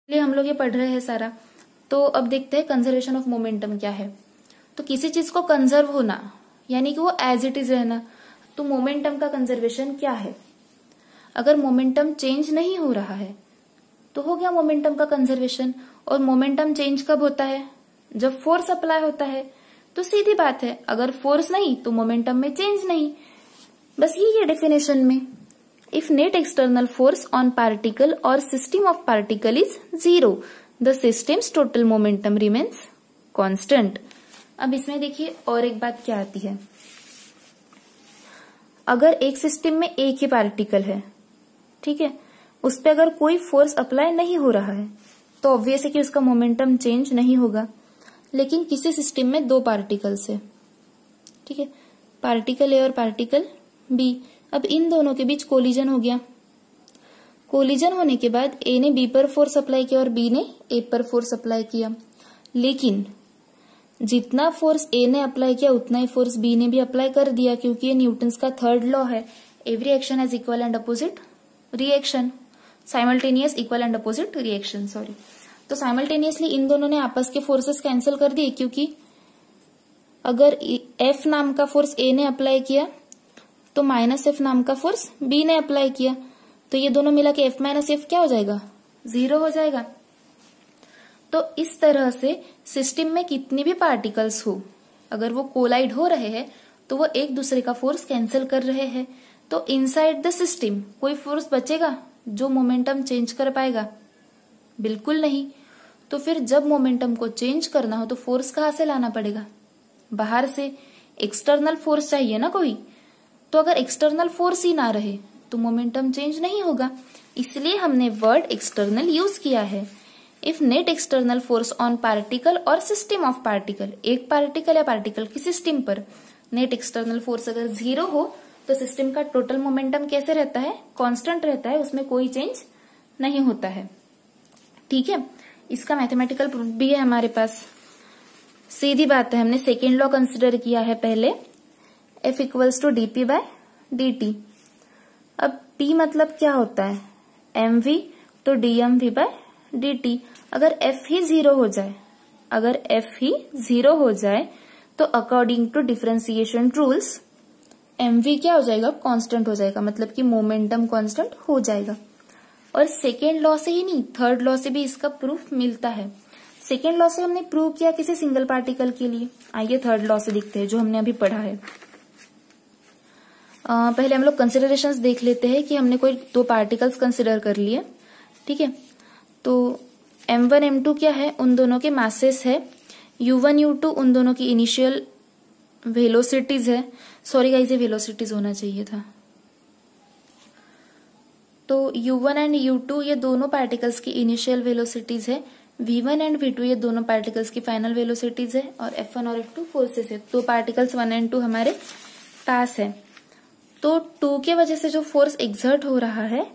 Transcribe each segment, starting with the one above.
लिए हम लोग ये पढ़ रहे हैं सारा। तो अब देखते हैं कंजर्वेशन ऑफ मोमेंटम क्या है। तो किसी चीज को कंजर्व होना यानी कि वो एज इट इज रहना, तो मोमेंटम का कंजर्वेशन क्या है। अगर मोमेंटम चेंज नहीं हो रहा है तो हो गया मोमेंटम का कंजर्वेशन। और मोमेंटम चेंज कब होता है, जब फोर्स अप्लाई होता है। तो सीधी बात है, अगर फोर्स नहीं तो मोमेंटम में चेंज नहीं, बस यही है डेफिनेशन में। If net external force on particle और system of particle is 0, the systems total momentum remains constant. अब इसमें देखिए और एक बात क्या आती है, अगर एक सिस्टम में एक ही पार्टिकल है, ठीक है, उस पर अगर कोई फोर्स अप्लाई नहीं हो रहा है तो ऑब्वियस है कि उसका मोमेंटम चेंज नहीं होगा। लेकिन किसी सिस्टम में दो पार्टिकल्स है, ठीक है, पार्टिकल ए और पार्टिकल बी। अब इन दोनों के बीच कोलिजन हो गया। कोलिजन होने के बाद ए ने बी पर फोर्स अप्लाई किया और बी ने ए पर फोर्स अप्लाई किया। लेकिन जितना फोर्स ए ने अप्लाई किया उतना ही फोर्स बी ने भी अप्लाई कर दिया, क्योंकि ये न्यूटन्स का थर्ड लॉ है, every action has equal and opposite reaction, simultaneous equal and opposite reaction, sorry. तो साइमल्टेनियसली इन दोनों ने आपस के फोर्सेस कैंसिल कर दिए, क्योंकि अगर एफ नाम का फोर्स ए ने अप्लाई किया तो माइनस एफ नाम का फोर्स बी ने अप्लाई किया, तो ये दोनों मिला के एफ माइनस एफ क्या हो जाएगा, 0 हो जाएगा। तो इस तरह से सिस्टम में कितनी भी पार्टिकल्स हो, अगर वो कोलाइड हो रहे हैं तो वो एक दूसरे का फोर्स कैंसिल कर रहे हैं। तो इनसाइड द सिस्टम कोई फोर्स बचेगा जो मोमेंटम चेंज कर पाएगा, बिल्कुल नहीं। तो फिर जब मोमेंटम को चेंज करना हो तो फोर्स कहाँ से लाना पड़ेगा, बाहर से, एक्सटर्नल फोर्स चाहिए ना कोई। तो अगर एक्सटर्नल फोर्स ही ना रहे तो मोमेंटम चेंज नहीं होगा, इसलिए हमने वर्ड एक्सटर्नल यूज किया है। If net external force on particle और सिस्टम ऑफ पार्टिकल, एक पार्टिकल या पार्टिकल की सिस्टम पर नेट एक्सटर्नल फोर्स अगर 0 हो तो सिस्टम का टोटल मोमेंटम कैसे रहता है, कांस्टेंट रहता है, उसमें कोई चेंज नहीं होता है, ठीक है। इसका मैथमेटिकल प्रूफ भी है हमारे पास, सीधी बात है। हमने सेकेंड लॉ कंसिडर किया है पहले, F equals to dp by dt। अब P मतलब क्या होता है, mv, तो dmv बाय dt। अगर F ही 0 हो जाए, अगर F ही 0 हो जाए तो according to differentiation rules mv क्या हो जाएगा, कांस्टेंट हो जाएगा, मतलब कि मोमेंटम कांस्टेंट हो जाएगा। और सेकेंड लॉ से ही नहीं, थर्ड लॉ से भी इसका प्रूफ मिलता है। सेकेंड लॉ से हमने प्रूव किया किसी सिंगल पार्टिकल के लिए, आइए थर्ड लॉ से देखते हैं जो हमने अभी पढ़ा है। पहले हम लोग कंसिडरेशंस देख लेते हैं कि हमने कोई दो पार्टिकल्स कंसिडर कर लिए, ठीक है। तो m1 m2 क्या है, उन दोनों के मासेस है, u1 u2 उन दोनों की इनिशियल वेलोसिटीज है, सॉरी गाइस ये वेलोसिटीज होना चाहिए था। तो u1 एंड u2 ये दोनों पार्टिकल्स की इनिशियल वेलोसिटीज है, v1 एंड v2 ये दोनों पार्टिकल्स की फाइनल वेलोसिटीज है, और f1 और f2 फोर्सेस है। तो पार्टिकल्स 1 एंड 2 हमारे पास है। तो 2 के वजह से जो फोर्स एक्सर्ट हो रहा है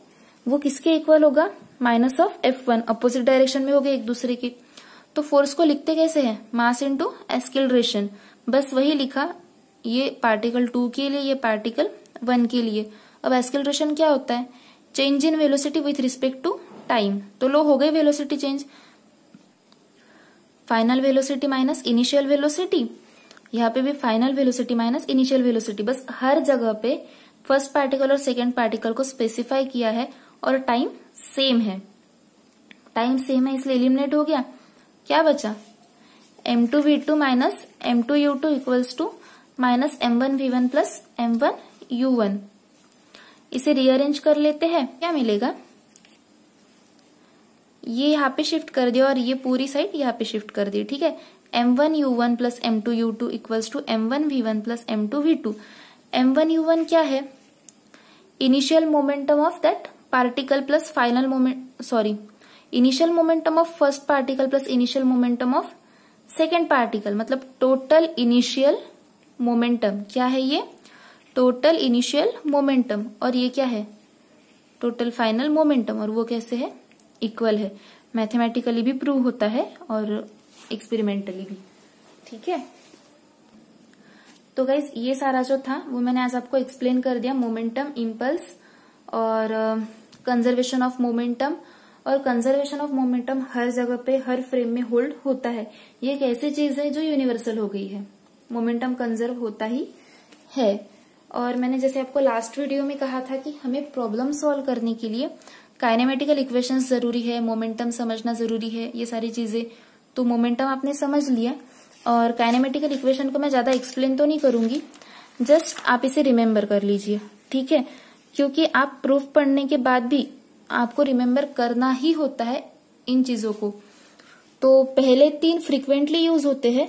वो किसके इक्वल होगा, minus of F1, opposite direction में हो गए एक दूसरे के। तो फोर्स को लिखते कैसे हैं, मास इंटू एक्सीलरेशन, बस वही लिखा, ये पार्टिकल 2 के लिए, ये पार्टिकल 1 के लिए। अब एक्सीलरेशन क्या होता है, change in velocity with respect to time. तो लो हो गई velocity change, final velocity minus initial velocity, यहाँ पे भी final velocity minus initial velocity, बस हर जगह पे फर्स्ट पार्टिकल और सेकेंड पार्टिकल को स्पेसिफाई किया है और टाइम सेम है, टाइम सेम है इसलिए एलिमिनेट हो गया। क्या बचा, m2 v2 minus m2 u2 equals to minus m1 v1 plus m1 u1। इसे रीअरेंज कर लेते हैं, क्या मिलेगा, ये यहाँ पे शिफ्ट कर दिया और ये पूरी साइड यहाँ पे शिफ्ट कर दी, ठीक है। m1 u1 plus m2 u2 equals to m1 v1 plus m2 v2। m1 u1 क्या है, initial momentum of that particle plus final moment, sorry, initial momentum of first particle plus initial momentum of second particle, मतलब total initial momentum क्या है, ये total initial momentum, और ये क्या है, टोटल फाइनल मोमेंटम, और वो कैसे है, इक्वल है। मैथमेटिकली भी प्रूव होता है और एक्सपेरिमेंटली भी, ठीक है। तो गाइज ये सारा जो था वो मैंने आज आपको एक्सप्लेन कर दिया, मोमेंटम, इम्पल्स और कंजर्वेशन ऑफ मोमेंटम और कंजर्वेशन ऑफ मोमेंटम हर जगह पे हर फ्रेम में होल्ड होता है। ये एक ऐसी चीज है जो यूनिवर्सल हो गई है, मोमेंटम कंजर्व होता ही है। और मैंने जैसे आपको लास्ट वीडियो में कहा था कि हमें प्रॉब्लम सॉल्व करने के लिए काइनेमेटिकल इक्वेशंस जरूरी है, मोमेंटम समझना जरूरी है, ये सारी चीजें। तो मोमेंटम आपने समझ लिया और काइनेमेटिकल इक्वेशन को मैं ज्यादा एक्सप्लेन तो नहीं करूंगी, जस्ट आप इसे रिमेम्बर कर लीजिए, ठीक है। क्योंकि आप प्रूफ पढ़ने के बाद भी आपको रिमेम्बर करना ही होता है इन चीजों को। तो पहले 3 फ्रीक्वेंटली यूज होते हैं,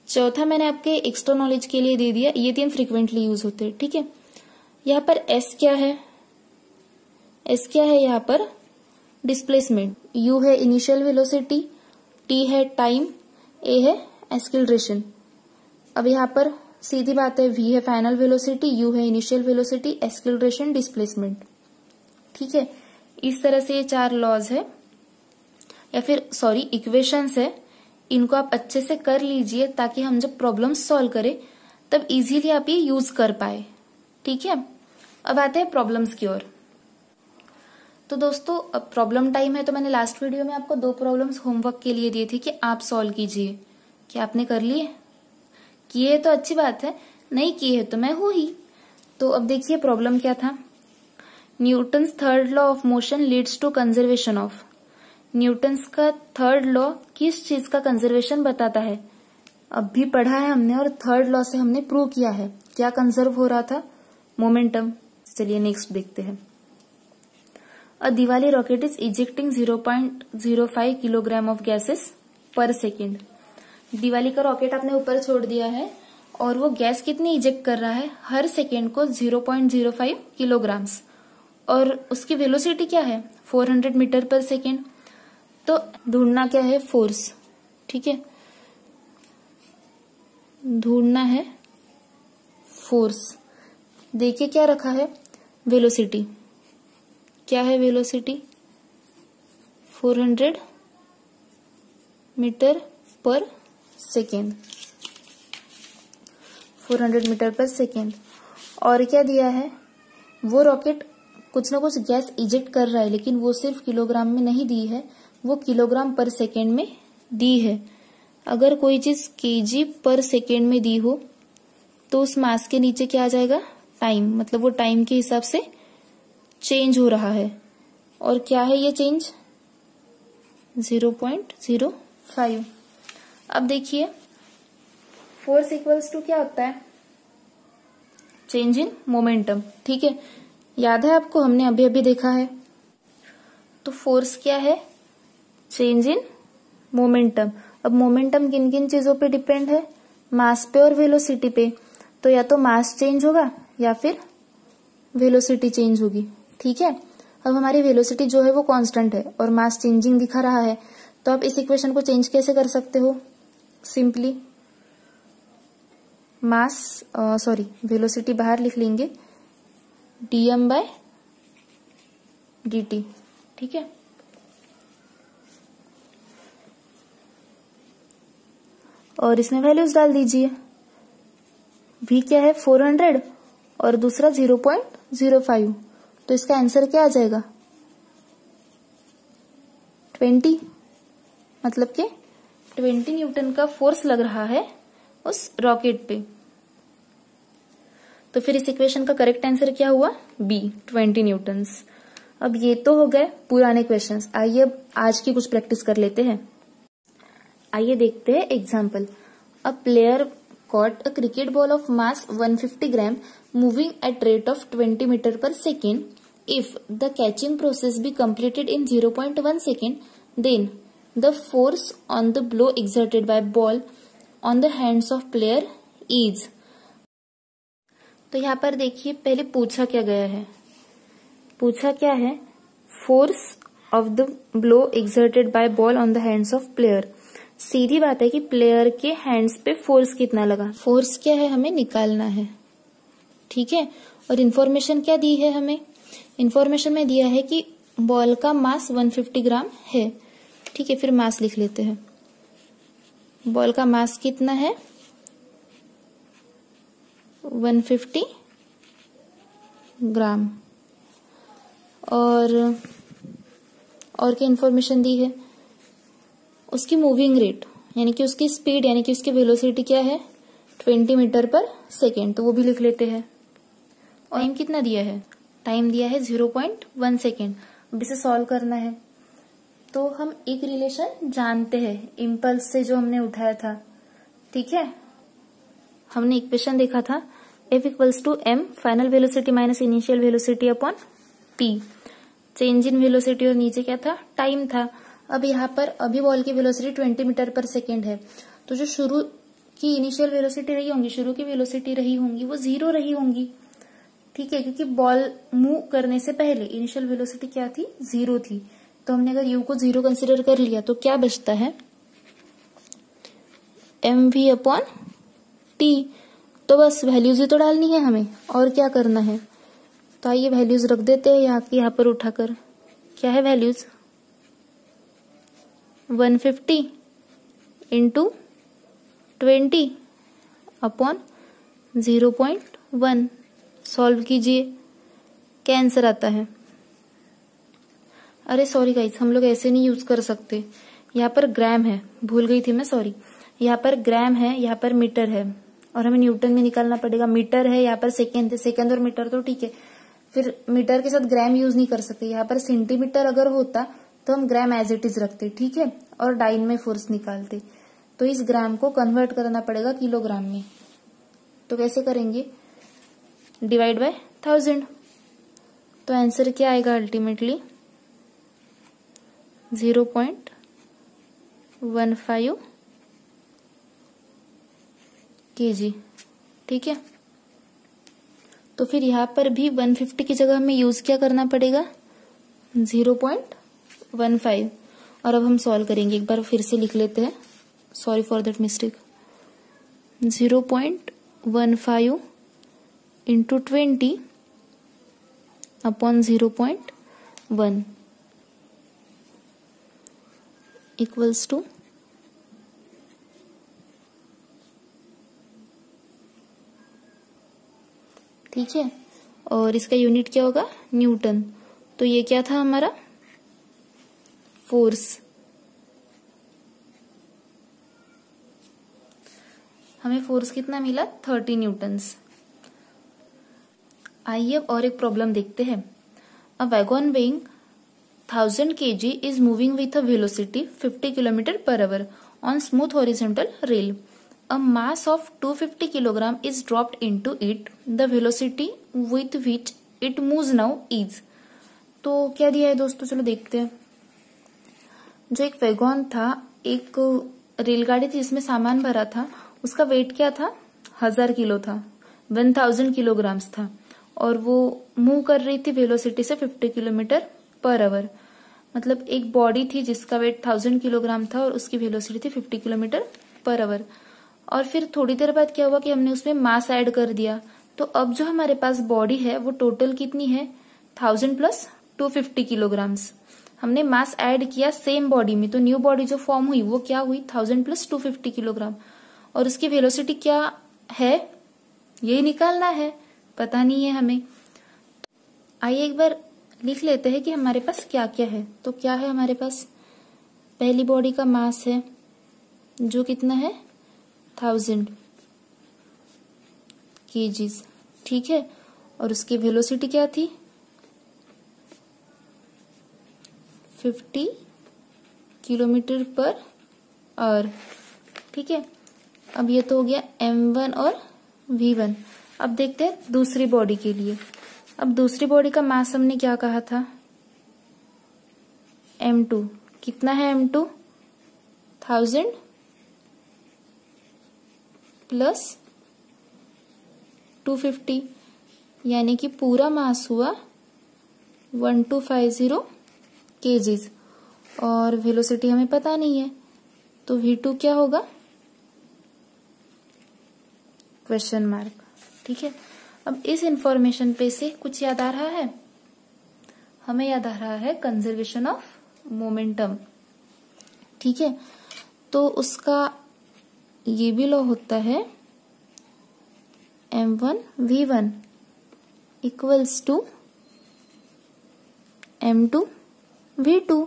चौथा मैंने आपके एक्स्ट्रा नॉलेज के लिए दे दिया, ये 3 फ्रीक्वेंटली यूज होते हैं, ठीक है। यहाँ पर एस क्या है, एस क्या है यहाँ पर डिस्प्लेसमेंट, यू है इनिशियल वेलोसिटी, टी है टाइम, ए है एक्सीलरेशन। अब यहाँ पर सीधी बात है, वी है फाइनल वेलोसिटी, यू है इनिशियल वेलोसिटी, एक्सीलरेशन, डिस्प्लेसमेंट, ठीक है। इस तरह से ये 4 लॉज है या फिर सॉरी इक्वेशंस है, इनको आप अच्छे से कर लीजिए ताकि हम जब प्रॉब्लम सॉल्व करें तब इजीली आप ये यूज कर पाए, ठीक है। अब आते हैं प्रॉब्लम्स की ओर। तो दोस्तों अब प्रॉब्लम टाइम है, तो मैंने लास्ट वीडियो में आपको 2 प्रॉब्लम्स होमवर्क के लिए दिए थे कि आप सॉल्व कीजिए। क्या आपने कर लिए? किए तो अच्छी बात है, नहीं किए तो मैं हूं ही। तो अब देखिए प्रॉब्लम क्या था। Newton's third law of motion leads to conservation of. Newton's का थर्ड लॉ किस चीज का कंजर्वेशन बताता है? अब भी पढ़ा है हमने और थर्ड लॉ से हमने प्रूव किया है। क्या कंजर्व हो रहा था? मोमेंटम। चलिए नेक्स्ट देखते हैं। A Diwali rocket is ejecting 0.05 kilogram of gases per second. Diwali का रॉकेट आपने ऊपर छोड़ दिया है और वो गैस कितनी इजेक्ट कर रहा है? हर सेकेंड को 0.05 किलोग्राम्स। और उसकी वेलोसिटी क्या है? 400 मीटर पर सेकेंड। तो ढूंढना क्या है? फोर्स, ठीक है, ढूंढना है फोर्स। देखिए क्या रखा है? वेलोसिटी। क्या है वेलोसिटी? 400 मीटर पर सेकेंड, 400 मीटर पर सेकेंड। और क्या दिया है? वो रॉकेट कुछ ना कुछ गैस इजेक्ट कर रहा है, लेकिन वो सिर्फ किलोग्राम में नहीं दी है, वो किलोग्राम पर सेकेंड में दी है। अगर कोई चीज केजी पर सेकेंड में दी हो तो उस मास के नीचे क्या आ जाएगा? टाइम, मतलब वो टाइम के हिसाब से चेंज हो रहा है। और क्या है ये चेंज? 0.05। अब देखिए फोर्स इक्वल्स टू क्या होता है? चेंज इन मोमेंटम, ठीक है। याद है आपको, हमने अभी अभी देखा है। तो फोर्स क्या है? Change in momentum. अब मोमेंटम किन किन चीजों पे डिपेंड है? मास पे और वेलोसिटी पे। तो या तो मास चेंज होगा या फिर वेलोसिटी चेंज होगी, ठीक है। अब हमारी वेलोसिटी जो है वो कांस्टेंट है और मास चेंजिंग दिखा रहा है, तो आप इस इक्वेशन को चेंज कैसे कर सकते हो? सिंपली मास वेलोसिटी बाहर लिख लेंगे, dm/dt, ठीक है। और इसमें वैल्यूज डाल दीजिए। v क्या है? 400 और दूसरा 0.05। तो इसका आंसर क्या आ जाएगा? 20। मतलब कि 20 न्यूटन का फोर्स लग रहा है उस रॉकेट पे। तो फिर इस इक्वेशन का करेक्ट आंसर क्या हुआ? B, 20 newtons. अब ये तो हो गए पुराने क्वेश्चंस। आइए अब आज की कुछ प्रैक्टिस कर लेते हैं। आइए देखते हैं example. A player caught a cricket ball of mass 150 gram moving at rate of 20 meter per second. If the catching process be completed in 0.1 second, then the force on the blow exerted by ball on the hands of player is. तो यहाँ पर देखिए पहले पूछा क्या गया है? पूछा क्या है? Force of the blow exerted by ball on the hands of player. सीधी बात है कि प्लेयर के हैंड्स पे फोर्स कितना लगा, फोर्स क्या है हमें निकालना है, ठीक है। और इन्फॉर्मेशन क्या दी है हमें? इन्फॉर्मेशन में दिया है कि बॉल का मास 150 ग्राम है, ठीक है। फिर मास लिख लेते हैं। बॉल का मास कितना है? 150 ग्राम। और क्या इन्फॉर्मेशन दी है, उसकी मूविंग रेट यानी कि उसकी स्पीड यानी कि उसकी वेलोसिटी क्या है 20 मीटर पर सेकेंड, तो वो भी लिख लेते हैं। और टाइम कितना दिया है, टाइम दिया है 0.1 सेकेंड। अब इसे सॉल्व करना है तो हम एक रिलेशन जानते हैं इम्पल्स से जो हमने उठाया था, ठीक है। हमने इक्वेशन देखा था F equals to m final velocity minus initial velocity upon p, change in velocity और नीचे क्या था टाइम था। अब यहाँ पर अभी बॉल की वेलोसिटी 20 मीटर पर सेकेंड है, तो जो शुरू की इनिशियल वेलोसिटी रही होंगी, शुरू की वेलोसिटी रही होंगी वो 0 रही होंगी, ठीक है, क्योंकि बॉल मूव करने से पहले इनिशियल वेलोसिटी क्या थी 0 थी। तो हमने अगर u को 0 कंसिडर कर लिया तो क्या बचता है mv अपॉन t। तो बस वैल्यूज ही तो डालनी है हमें, और क्या करना है। तो आइए वैल्यूज रख देते हैं यहाँ पर उठाकर। क्या है वैल्यूज 150 इंटू 20 अपॉन 0.1। सॉल्व कीजिए, क्या आंसर आता है। अरे सॉरी गाइस, हम लोग ऐसे नहीं यूज कर सकते, यहाँ पर ग्राम है, भूल गई थी मैं, सॉरी। यहाँ पर ग्राम है, यहाँ पर मीटर है और हमें न्यूटन में निकालना पड़ेगा। मीटर है, यहाँ पर सेकेंड है, सेकेंड और मीटर तो ठीक है, फिर मीटर के साथ ग्राम यूज नहीं कर सकते। यहाँ पर सेंटीमीटर अगर होता तो हम ग्राम एज इट इज रखते, ठीक है, और डाइन में फोर्स निकालते। तो इस ग्राम को कन्वर्ट करना पड़ेगा किलोग्राम में। तो कैसे करेंगे, डिवाइड बाय 1000। तो आंसर क्या आएगा अल्टीमेटली 0.15 kg, ठीक है। तो फिर यहाँ पर भी 150 की जगह हमें यूज क्या करना पड़ेगा 0.15। और अब हम सॉल्व करेंगे, एक बार फिर से लिख लेते हैं, sorry for that mistake. 0.15 into 20 upon 0.1 equals to ठीक है, और इसका यूनिट क्या होगा न्यूटन। तो ये क्या था हमारा फोर्स। हमें फोर्स कितना मिला 30 न्यूटन्स। आइए और एक प्रॉब्लम देखते हैं। अ wagon weighing 1000 kg is moving with a velocity 50 km per hour on smooth horizontal rail. A mass of 250 kg is dropped into it. The velocity with which it moves now is. तो क्या दिया है दोस्तों, चलो देखते हैं। जो एक वैगन था, एक रेलगाड़ी थी जिसमें सामान भरा था, उसका वेट क्या था 1000 किलो था, 1000 किलोग्राम्स था, और वो मूव कर रही थी वेलोसिटी से 50 किलोमीटर पर आवर। मतलब एक बॉडी थी जिसका वेट 1000 किलोग्राम था और उसकी वेलोसिटी थी 50 किलोमीटर पर आवर। और फिर थोड़ी देर बाद क्या हुआ कि हमने उसमें मास ऐड कर दिया, तो अब जो हमारे पास बॉडी है वो टोटल कितनी है 1000 प्लस 250 किलोग्राम्स। हमने मास ऐड किया सेम बॉडी में, तो न्यू बॉडी जो फॉर्म हुई वो क्या हुई 1000 प्लस 250 किलोग्राम। और उसकी वेलोसिटी क्या है यही निकालना है, पता नहीं है हमें। आइए एक बार लिख लेते हैं कि हमारे पास क्या क्या है। तो क्या है हमारे पास, पहली बॉडी का मास है जो कितना है 1000 kgs, ठीक है, और उसकी वेलोसिटी क्या थी 50 किलोमीटर पर आवर, ठीक है। अब ये तो हो गया m1 और v1। अब देखते हैं दूसरी बॉडी के लिए। अब दूसरी बॉडी का मास हमने क्या कहा था m2। कितना है m2 1000 प्लस 250, यानी कि पूरा मास हुआ 1250 kgs। और वेलोसिटी हमें पता नहीं है, तो v2 क्या होगा क्वेश्चन मार्क, ठीक है। अब इस इंफॉर्मेशन पे से कुछ याद आ रहा है, हमें याद आ रहा है कंजर्वेशन ऑफ मोमेंटम, ठीक है। तो उसका ये भी लॉ होता है m1 v1 equals to m2 v2,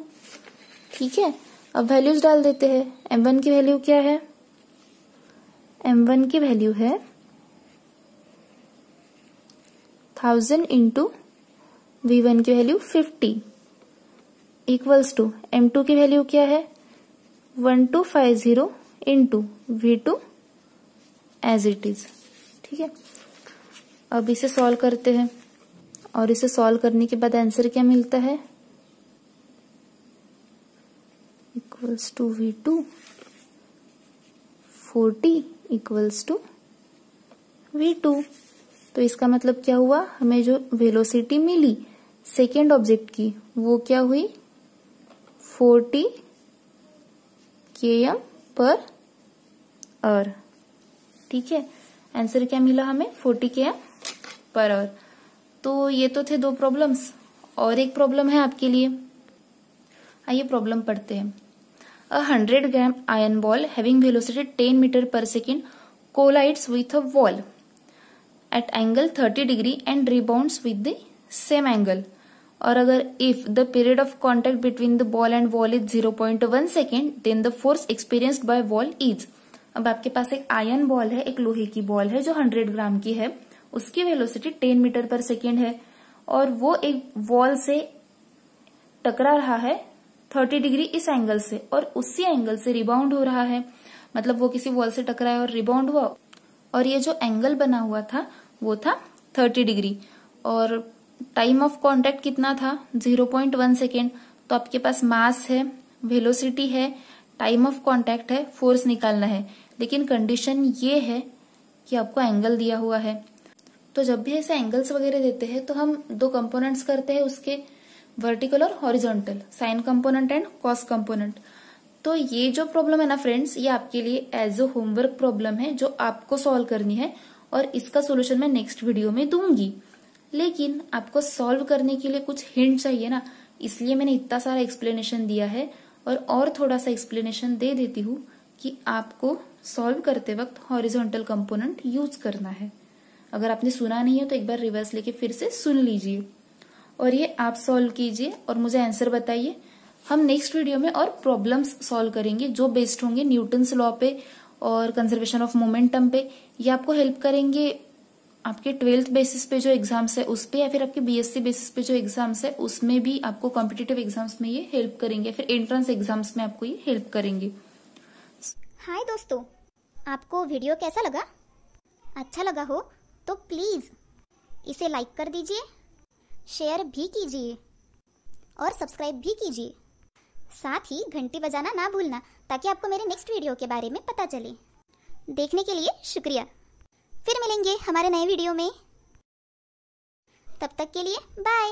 ठीक है, अब वैल्यूज डाल देते हैं। m1 की वैल्यू क्या है? m1 की वैल्यू है 1000 इंटू v1 की वैल्यू 50 इक्वल्स टू m2 की वैल्यू क्या है? 1250 into v2 as it is. ठीक है, अब इसे सॉल्व करते हैं और इसे सॉल्व करने के बाद आंसर क्या मिलता है? Equals to v2 40 equals to v2। तो इसका मतलब क्या हुआ? हमें जो वेलोसिटी मिली सेकेंड ऑब्जेक्ट की वो क्या हुई? 40 km पर आवर। ठीक है, आंसर क्या मिला हमें? 40 km पर आवर। तो ये तो थे दो प्रॉब्लम्स, और एक प्रॉब्लम है आपके लिए। आइए प्रॉब्लम पढ़ते हैं। A 100 gram iron ball having velocity 10 meter per second collides with a wall at angle 30 degree and rebounds with the same angle. और अगर if the period of contact between the ball and wall is 0.1 second, then the force experienced by wall is। अब आपके पास एक iron ball है, एक लोहे की ball है जो 100 ग्राम की है, उसकी वेलोसिटी 10 मीटर पर सेकेंड है और वो एक वॉल से टकरा रहा है 30 डिग्री इस एंगल से और उसी एंगल से रिबाउंड हो रहा है। मतलब वो किसी वॉल से टकराया और रिबाउंड हुआ, और ये जो एंगल बना हुआ था वो था 30 डिग्री, और टाइम ऑफ कांटेक्ट कितना था? 0.1 सेकेंड। तो आपके पास मास है, वेलोसिटी है, टाइम ऑफ कांटेक्ट है, फोर्स निकालना है, लेकिन कंडीशन ये है कि आपको एंगल दिया हुआ है। तो जब भी ऐसे एंगल्स वगैरह देते हैं तो हम दो कंपोनेंट्स करते हैं उसके, वर्टिकल और horizontal, sign component and cos component. तो ये जो प्रॉब्लम है ना फ्रेंड्स, ये आपके लिए एज अ होमवर्क प्रॉब्लम है जो आपको सॉल्व करनी है, और इसका सोल्यूशन मैं नेक्स्ट वीडियो में दूंगी। लेकिन आपको सॉल्व करने के लिए कुछ हिंट चाहिए ना, इसलिए मैंने इतना सारा एक्सप्लेनेशन दिया है, और थोड़ा सा एक्सप्लेनेशन दे देती हूँ कि आपको सॉल्व करते वक्त हॉरिजॉन्टल कंपोनेंट यूज करना है। अगर आपने सुना नहीं है तो एक बार रिवर्स लेके फिर से सुन लीजिए, और ये आप सॉल्व कीजिए और मुझे आंसर बताइए। हम नेक्स्ट वीडियो में और प्रॉब्लम्स सॉल्व करेंगे जो बेस्ड होंगे न्यूटन्स लॉ पे और कंजर्वेशन ऑफ मोमेंटम पे। ये आपको हेल्प करेंगे आपके 12th बेसिस पे जो एग्जाम्स है उस पे, या फिर आपके बीएससी बेसिस पे जो एग्जाम्स है उसमें भी आपको कॉम्पिटिटिव एग्जाम्स में ये हेल्प करेंगे, फिर एंट्रेंस एग्जाम्स में आपको ये हेल्प करेंगे। हाय दोस्तों, आपको वीडियो कैसा लगा? अच्छा लगा हो तो प्लीज इसे लाइक कर दीजिए, शेयर भी कीजिए और सब्सक्राइब भी कीजिए। साथ ही घंटी बजाना ना भूलना ताकि आपको मेरे नेक्स्ट वीडियो के बारे में पता चले। देखने के लिए शुक्रिया। फिर मिलेंगे हमारे नए वीडियो में। तब तक के लिए बाय।